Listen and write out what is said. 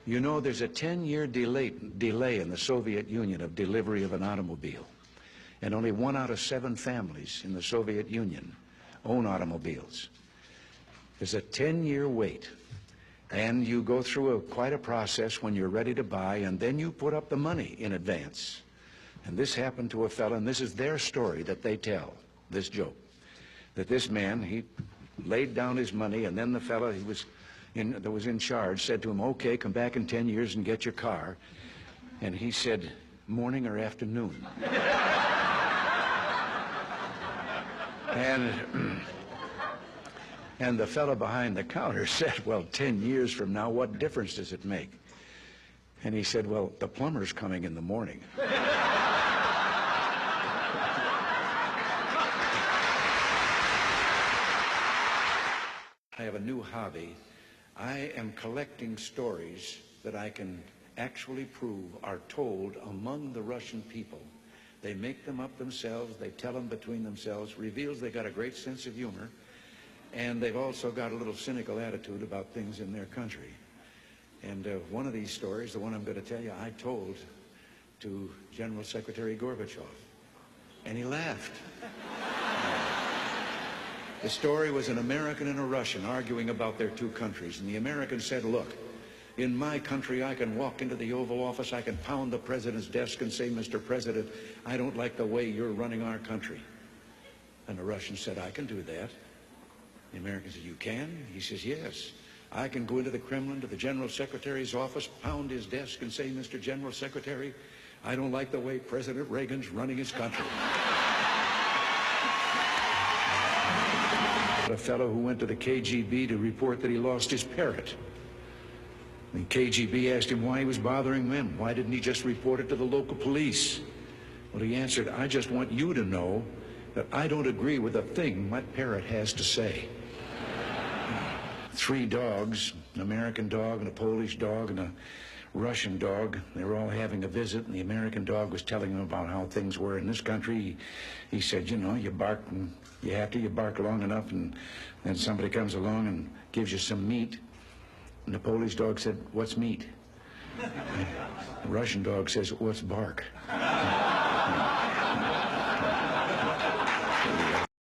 You know, there's a 10-year delay in the Soviet Union of delivery of an automobile. And only 1 out of 7 families in the Soviet Union own automobiles. There's a 10-year wait. And you go through quite a process when you're ready to buy, and then you put up the money in advance. And this happened to a fellow, and this is their story that they tell, this joke. That this man, he laid down his money, and then the fellow that was in charge said to him, okay, come back in 10 years and get your car. And he said, morning or afternoon? And the fellow behind the counter said, well, 10 years from now, what difference does it make? And he said, well, the plumber's coming in the morning. I have a new hobby. I am collecting stories that I can actually prove are told among the Russian people. They make them up themselves, they tell them between themselves, reveals they got a great sense of humor, and they've also got a little cynical attitude about things in their country. And one of these stories, the one I'm going to tell you, I told to General Secretary Gorbachev, and he laughed. The story was an American and a Russian arguing about their two countries, and the American said, look, in my country, I can walk into the Oval Office, I can pound the president's desk and say, Mr. President, I don't like the way you're running our country. And the Russian said, I can do that. The American said, you can? He says, yes. I can go into the Kremlin, to the General Secretary's office, pound his desk and say, Mr. General Secretary, I don't like the way President Reagan's running his country. A fellow who went to the KGB to report that he lost his parrot. The KGB asked him why he was bothering them. Why didn't he just report it to the local police? Well, he answered, I just want you to know that I don't agree with a thing my parrot has to say. 3 dogs, an American dog and a Polish dog and a Russian dog, they were all having a visit, and the American dog was telling them about how things were in this country. He said, you know, you bark and you bark long enough, and then somebody comes along and gives you some meat. And the Polish dog said, what's meat? The Russian dog says, what's bark?